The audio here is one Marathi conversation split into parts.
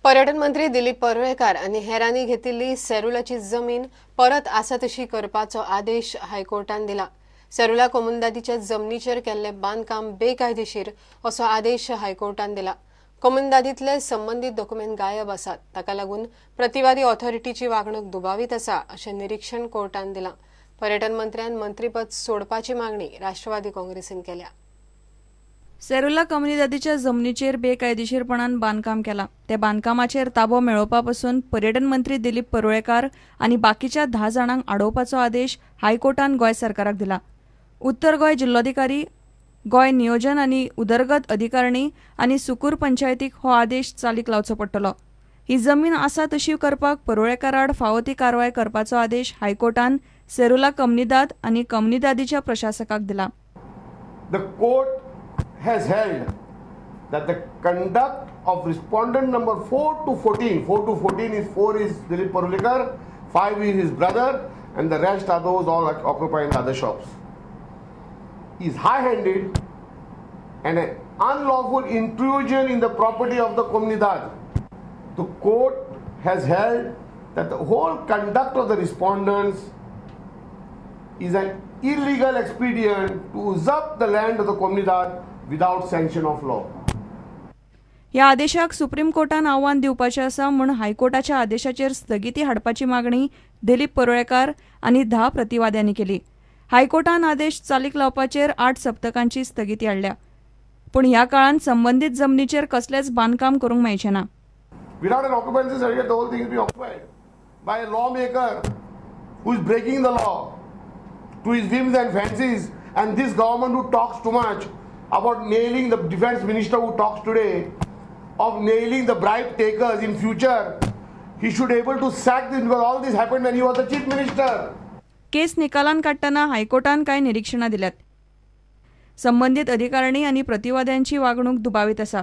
पर्यटन मंत्री दिलीप परुळेकर आणि हेरांनी घेतिल्ली सेरुलाची जमीन परत आसा तशी करपाचो आदेश हायकोर्टान दिला। सेरुला कोमुनदादीच्या जमनीचेर केल्ले बांदकाम बेकायदेशीर असो आदेश हायकोर्टान दिला। कोमुनदादीतले संबंधित डॉक्युमेंट गायब आसात, ताका लागून प्रतिवादी ऑथॉरिटीची वागणूक दुबावीत आसा अशें निरीक्षण कोर्टान दिलां। पर्यटन मंत्र्यान मंत्रीपद सोडपाची मागणी राष्ट्रवादी काँग्रेसीन केल्या। सेरुला कोमुनदादीच्या जमनीचेर बेकायदेशीरपणान बांदकाम केला। त्या बांदकामाचेर ताबो मेळोवपापासून पर्यटन मंत्री दिलीप परुळेकर आणि बाकीच्या 10 जाणांक अडोवपाचो आदेश हायकोर्टान गोंय सरकाराक दिला। उत्तर गोंय जिल्लोधिकारी, गोंय नियोजन आणि उदरगत अधिकारिणी आणि सुकूर पंचायतीक हो आदेश चालीक लावचो पडटलो। ही जमीन आसा तशी करपाक परुळेकर आड फावो ती कारवाय करपाचो आदेश हायकोर्टान सेरुला कोमुनदाद आणि कोमुनदादीच्या प्रशासकाक दिला। The court has held that the conduct of respondent number 4 to 14 is 4 is Dilip Parulekar, 5 is his brother, and the rest are those all occupying the other shops, is high-handed and an unlawful intrusion in the property of the Komunidad. The court has held that the whole conduct of the respondents is an illegal expedient to usurp the land of the Komunidad without sanction of law. या आदेशाक सुप्रीम कोर्टान आव्हान दिवपाचें आसा म्हूण हायकोर्टाच्या आदेशाचेर स्थगिती हाडपाची मागणी दिलीप परुळेकर आनी 10 प्रतिवाद्यांनी केली। हायकोर्टान आदेश चालीक लावपाचेर 8 सप्तकांची स्थगिती हाडल्या, पूण ह्या काळान संबंधीत जमनीचेर कसलेच बांदकाम करूंक मेळचें ना। Without an occupancy certificate, the whole thing is being occupied by a lawmaker who is breaking the law to his whims and fancies, and this government who talks too much about nailing, the defense minister who talks today of nailing the bribe takers in future, he should able to sack this, because all this happened when he was the chief minister. केस निकालान काडटना हायकोर्टान कांय निरीक्षणां दिल्यात। संबंधित अधिकारिणी आणि प्रतिवाद्यांची वागणूक दुबावीत आसा।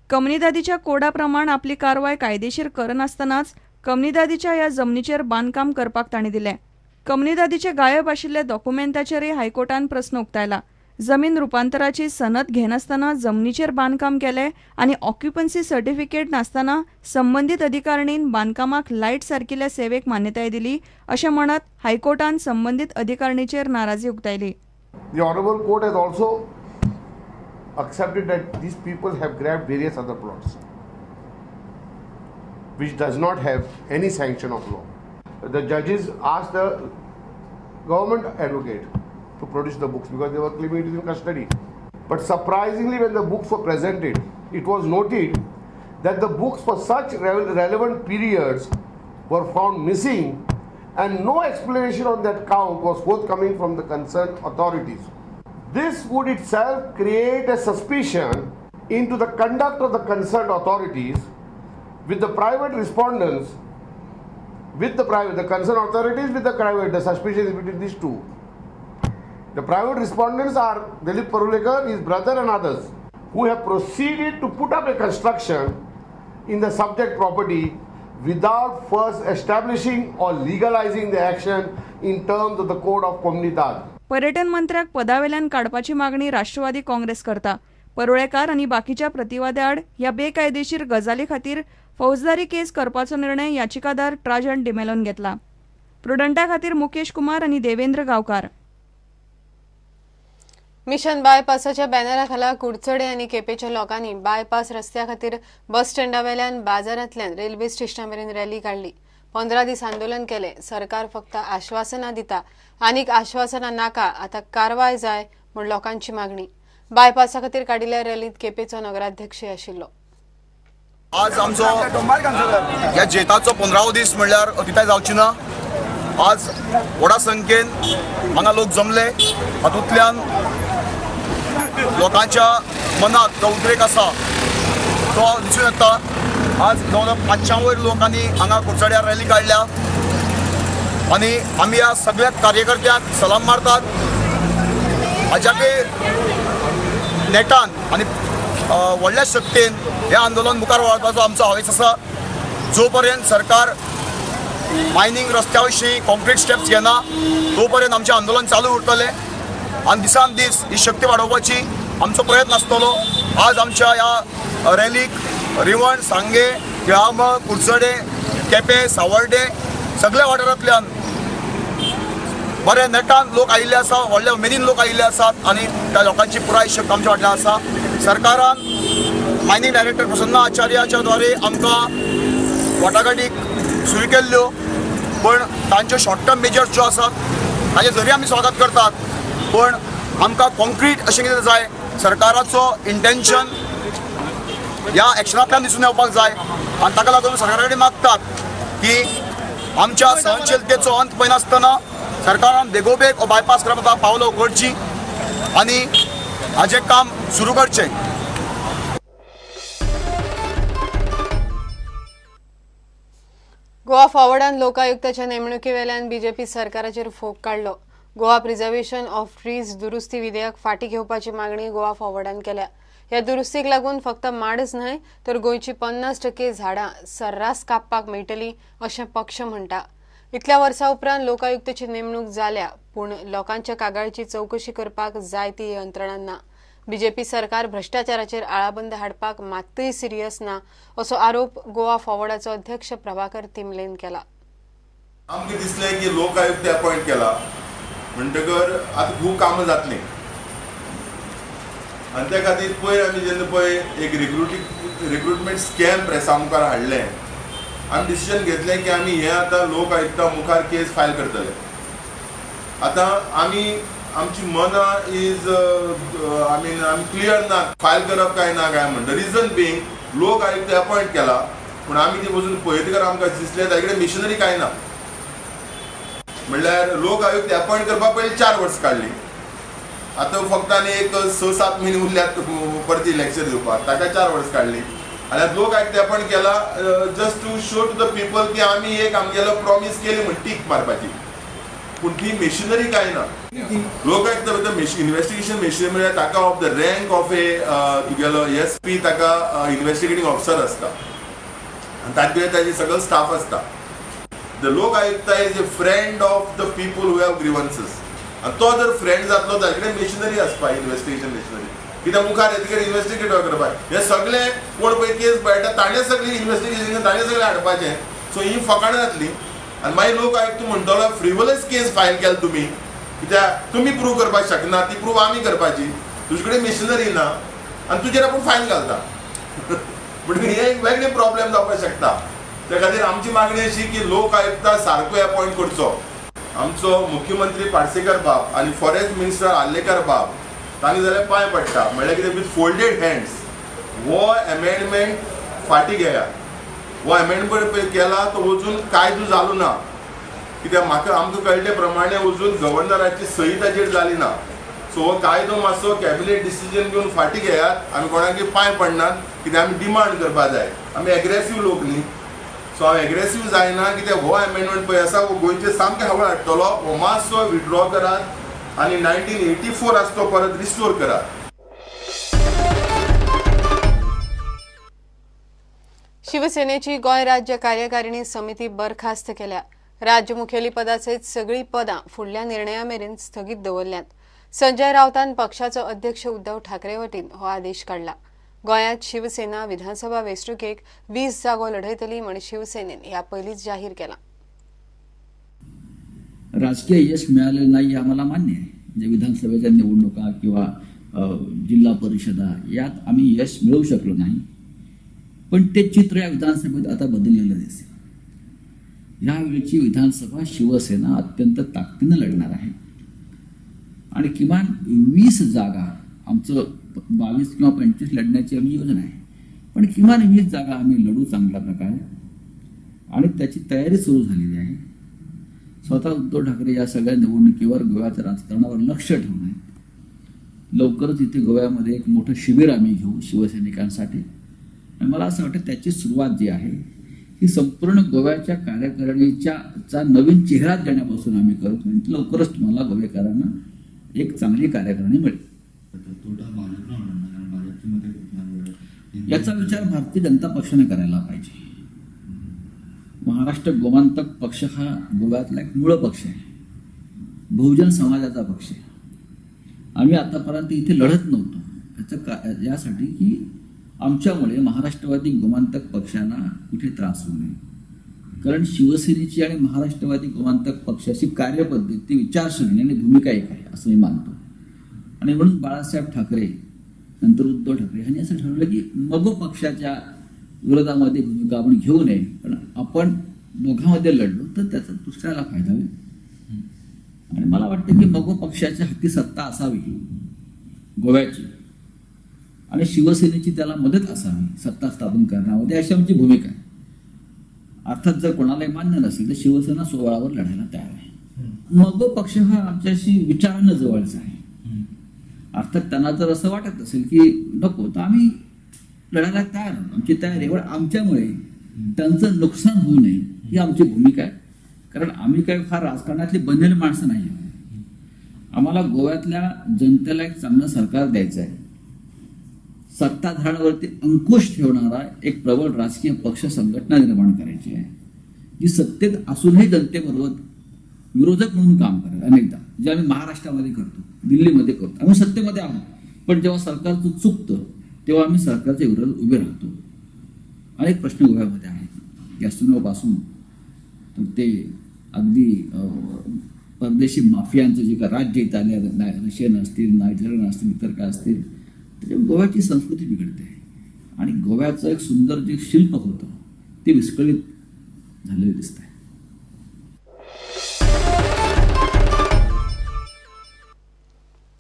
कोमुनदादीच्या कोडा प्रमाण आपली कारवाय कायदेशीर करनासतनाच कोमुनदादीच्या ह्या जमनीचेर बांदकाम करपाक तांणी दिलें। कोमुनदादीचे गायब आशिल्ले डॉक्युमेंटाचेरय हायकोर्टान प्रस्न उक्तायला। जमीन रुपांतराची सनद घेनासतना जमनीचेर बांदकाम केले आणि ऑक्युपन्सी सर्टिफिकेट नासतना संबंधित अधिकारिणीन बांदकामाक लायट सारकिल्ल्या सेवेक मान्यताय दिली अशें म्हणत हायकोर्टान संबंधित अधिकारिणीचेर नाराजी उक्तायली। The Honorable Court has also accepted that these people have grabbed various other plots which does not have any sanction of law. The judges asked the government advocate to produce the books because they were claiming it is in custody. But surprisingly, when the books were presented, it was noted that the books for such relevant periods were found missing, and no explanation on that count was forthcoming from the concerned authorities. This would itself create a suspicion into the conduct of the concerned authorities with the private respondents, the concerned authorities with the private. The suspicion is between these two. The private respondents are Dilip Parulekar, his brother, and others who have proceeded to put up a construction in the subject property without first establishing or legalizing the action in terms of the code of Komunidad. पर्यटन मंत्र्याक पदावेल्यान काडपाची मागणी राष्ट्रवादी काँग्रेस करता। परुळेकर आणि बाकीच्या प्रतिवाद्याआड ह्या बेकायदेशीर गजाली खातीर फौजदारी केस करपाचो निर्णय याचिकादार ट्राजन डिमेलोन घेतला। प्रुडंटा खातीर मुकेश कुमार आणि देवेंद्र गावकार। मिशन बायपासाच्या बॅनराखाला कुडचडे आणि केपेच्या लोकांनी बायपास रस्त्या खातीर बस स्टँडावेल्यान बाजारांतल्यान रेल्वे स्टेशनामेरेन रॅली काढली। 15 दीस आंदोलन केले। सरकार फक्त आश्वासनां दिता, आनीक आश्वासनां नाका, आता कारवाय जाय म्हूण लोकांची मागणी। बायपासा खातीर काडिल्ल्या रॅलींत केपेचो नगराध्यक्ष आशिल्लो। आज आमचो ह्या जेताचो 15वो दीस म्हणल्यार अतिताय जावची ना। आज व्हडा संख्येन हांगा लोक जमले, हातूंतल्यान लोकांच्या मनात जो उद्रेक आसा तो दिसून येता। आज जवळ 500 वयर लोकांनी हांगा कुडचड्यार रॅली काडल्या आणि आमी ह्या सगळ्या कार्यकर्त्यांक सलाम मारतात। हाज्याके नेटान आणि व्हडल्या शक्तीन हे आंदोलन मुखार व्हरपाचो आमचो हावेस आसा। जो पर्यंत सरकार मायनिंग रस्त्या विशीं कॉन्क्रीट स्टेप्स घेना तो पर्यंत आमचें आंदोलन चालू उरतलें आणि दिसान दीस ही शक्ती वाडोवपाची आमचो प्रयत्न आसतलो। आज आमच्या ह्या रॅलीक रिवण, सांगे किंवा कुडचडे, केपें, सावर्डे सगळ्या वाठारांतल्यान बरे नेटान लोक आयिल्ले आसा, व्हडल्या उमेदीन लोक आयिल्ले आसात आनी त्या लोकांची पुराय शक्त आमच्या फाटल्यान आसा. सरकारान मायनिंग डायरेक्टर प्रसन्न आचार्याच्या द्वारे आमकां वाटाघाटीक सुरू केल्ल्यो, पण तांच्यो शॉर्ट टर्म मेजर्स ज्यो आसात ताचे जरी आमी स्वागत करतात, पण आमकां कॉन्क्रीट अशें कितें जाय, सरकाराचो इंटेन्शन ह्या एक्शनांतल्यान दिसून येवपाक जाय. आनी ताका लागून सरकारा कडेन मागतात की आमच्या सहनशीलतेचो अंत पळयनासतना सरकारान बेगोबेग हो बायपास करपाक पावलो करची आनी हाजें काम सुरू करचें. गोवा फॉरवर्डान लोकायुक्ताच्या नेमणुके वेल्यान बीजेपी सरकाराचेर फोग काडलो. गोवा प्रिझर्वेशन ऑफ ट्रीज दुरुस्ती विधेयक फाटीं घेवपाची मागणी गोवा फॉरवर्डान केल्या. ह्या दुरुस्तीक लागून फक्त माडच न्हय तर गोंयची 50% झाडां सर्रास कापपाक मेळटली अशें पक्ष म्हणटा. इतल्या वर्सां उपरांत लोकायुक्ताची नेमणूक जाल्या, पूण लोकांच्या कागाळीची चवकशी करपाक जाय ती यंत्रणा ना. बीजेपी सरकार भ्रष्टाचाराचेर आळाबंद हाडपाक मात्तूय सिरियस ना असो आरोप गोवा फॉरवर्डाचो अध्यक्ष प्रभाकर तिमलेन केला. आमकां दिसलें की लोकायुक्त अपॉइंट केला म्हणटकर आतां खूब कामां जातलीं आनी त्या खातीर पयर आमी जेन्ना पळय एक रिक्रुटमेंट स्कॅम प्रेसा मुखार हाडलें, आमी डिसिजन घेतलें की आमी हें आतां लोकायुक्ता मुखार केस फायल करतले. आतां आमी आमची मनां इज आमी क्लियर ना फायल करप काय ना काय म्हणटा. रिजन बींग लोक आयुक्त अपॉइंट केला, पूण आमी ती वचून पळयतकर आमकां दिसलें ताचे कडेन मिशनरी काय ना. म्हणल्यार लोक आयुक्त अपॉइंट करपाक पयलीं 4 वर्सां काडली, आतां फक्त आनी एक 6-7 म्हयने उरल्यात परत इलेक्शन दिवपाक, ताका 4 वर्सां काडली. आनी आतां लोक आयुक्त अपॉइंट केला just to show to the people की आमी एक आमगेलो प्रॉमिस केली म्हण टीक मारपाची, पूण ती मेशिनरी काय ना. लोक आयुक्त इन्व्हेस्टिगेशन मेशिनरी म्हळ्यार ताका ऑफ द रँक ऑफ ए तुगेलो SP ताका इन्व्हेस्टिगेटींग ऑफिसर आसता आनी ताचे भितर ताजे सगळो स्टाफ आसता. The Lokayukta is a friend of the people who have grievances. आनी तो जर फ्रेंड जातलो ताजे कडेन मेशिनरी आसपाक, इन्व्हेस्टिगेशन मेशिनरी, कित्याक मुखार येतकीर इन्व्हेस्टिगेट करपाक हे सगळे कोण पळय केस पळयता ताणें सगळी इन्व्हेस्टिगेशन ताणें सगळें हाडपाचें. सो ही फकाणां जातली आनी मागीर लोक आयुक्त म्हणटलो फ्रिवलस केस फायल केला तुमी, कित्याक तुमी प्रूव करपाक शकना, ती प्रूव आमी करपाची, तुजे कडेन मेशिनरी ना आनी तुजेर आपूण फायल घालता. म्हणून हे एक वेगळे प्रॉब्लेम जावपाक शकता. त्या खातीर आमची मागणी अशी की लोक आयुक्ता सारको अपॉइंट करचो. आमचो मुख्यमंत्री पार्सेकर बाब आनी फॉरेस्ट मिनिस्टर आर्लेकर बाब तांणी जाल्यार पांय पडटा, म्हणल्यार कितें विथ फोल्डेड हँड्स हो अमेंडमेंट फाटीं घेयात. हो अमेंडमेंट केला तो अजून कायदो जालो ना, कित्याक म्हाका आमकां कळटे प्रमाणे अजून गव्हर्नराची सही ताचेर जाली ना. सो हो कायदो मातसो कॅबिनेट डिसिजन घेवन फाटीं घेयात आमी कोणाकय पांय पडनात, कित्याक आमी डिमांड करपाक जाय. आमी एग्रेसीव लोक न्ही, सो हांव एग्रेसीव जायना, कित्याक हो अमेंडमेंट पळय आसा हो गोंयचे सामकें हावळ हाडटलो. हो मातसो विथड्रॉ करात आनी 1984 आसा तो परत रिस्टोर करात. शिवसेनेची गोंय राज्य कार्यकारिणी समिती बरखास्त केल्या. राज्य मुखेली पदासयत सगळीं पदां फुडल्या निर्णया मेरेन स्थगीत दवरल्यात. संजय रावतान पक्षाचो अध्यक्ष उद्धव ठाकरे वतीन हो आदेश काढला. गोंयांत शिवसेना विधानसभा वेंचणुकेक 20 जागो लढयतली म्हण शिवसेनेन ह्या पयलींच जाहीर केला. राजकीय यश मिळालेलं नाही आम्हाला मान्य आहे. म्हणजे विधानसभेच्या निवडणुका किंवा जिल्हा परिषदा यात आम्ही यश मिळवू शकलो नाही, पण ते चित्र या विधानसभेत आता बदललेलं दिसेल. यावेळची विधानसभा शिवसेना अत्यंत ताकदीनं लढणार आहे आणि किमान 20 जागा आमचं 22 किंवा 25 लढण्याची आम्ही योजना आहे, पण किमान 20 जागा आम्ही लढू चांगल्या प्रकारे आणि त्याची तयारी सुरू झालेली आहे. स्वतः उद्धव ठाकरे या सगळ्या निवडणुकीवर गोव्याच्या राजकारणावर लक्ष ठेवून आहे. लवकरच इथे गोव्यामध्ये एक मोठं शिबिर आम्ही घेऊ शिवसैनिकांसाठी. मला असं वाटतं त्याची सुरुवात जी आहे ही संपूर्ण गोव्याच्या कार्यकारिणीचा नवीन चेहरा देण्यापासून आम्ही करतो आणि लवकरच तुम्हाला गोवेकरांना एक चांगली कार्यकारिणी मिळेल. याचा विचार भारतीय जनता पक्षाने करायला पाहिजे. महाराष्ट्र गोमांतक पक्ष हा गोव्यातला एक मूळ पक्ष आहे, बहुजन समाजाचा पक्ष आहे. आम्ही आतापर्यंत इथे लढत नव्हतो यासाठी की आमच्यामुळे महाराष्ट्रवादी गोमांतक पक्षांना कुठे त्रास होऊ नये. कारण शिवसेनेची आणि महाराष्ट्रवादी गोमांतक पक्षाची कार्यपद्धती, विचारसरणी आणि भूमिका एक आहे असं मी मानतो. आणि म्हणून बाळासाहेब ठाकरे नंतर उद्धव ठाकरे यांनी असं ठरवलं की मगो पक्षाच्या विरोधामध्ये भूमिका आपण घेऊ नये, पण आपण दोघांमध्ये लढलो तर त्याचा दुसऱ्याला फायदा होईल. आणि मला वाटतं की मगो पक्षाच्या हाती सत्ता असावी गोव्याची आणि शिवसेनेची त्याला मदत असावी सत्ता स्थापन करण्यामध्ये, अशी आमची भूमिका आहे. अर्थात जर कोणालाही मान्य नसेल तर शिवसेना सोहळावर लढायला तयार आहे. मगो पक्ष हा आमच्याशी विचारानं जवळचा आहे. अर्थात त्यांना जर असं वाटत असेल की नको तर आम्ही लढायला तयार आहोत, आमची तयारी आहे. आमच्यामुळे त्यांचं नुकसान होऊ नये ही आमची भूमिका आहे. कारण आम्ही काही फार राजकारणातली बनलेली माणसं नाही. आम्हाला गोव्यातल्या जनतेला एक चांगलं सरकार द्यायचं आहे. सत्ताधाऱ्यांवरती अंकुश ठेवणारा एक प्रबळ राजकीय पक्ष संघटना निर्माण करायची आहे, जी सत्तेत असूनही जनतेबरोबर विरोधक म्हणून काम करेल. अनेकदा जे आम्ही महाराष्ट्रामध्ये करतो, दिल्लीमध्ये करतो, आम्ही सत्तेमध्ये आहोत, पण जेव्हा सरकारचं चुकतं तेव्हा आम्ही सरकारच्या विरोधात उभे राहतो. अनेक प्रश्न गोव्यामध्ये आहेत, गॅस्ट्रोनोपासून तर ते अगदी परदेशी माफियांचं जे का राज्य इथं आले, रशियन असतील, नायजेरियन असतील, इतर काय असतील, त्याच्यामुळे गोव्याची संस्कृती बिघडते आणि गोव्याचं एक सुंदर जे शिल्प होतं ते विस्कळीत झालेलं दिसतंय.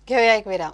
घेऊया एक विराम.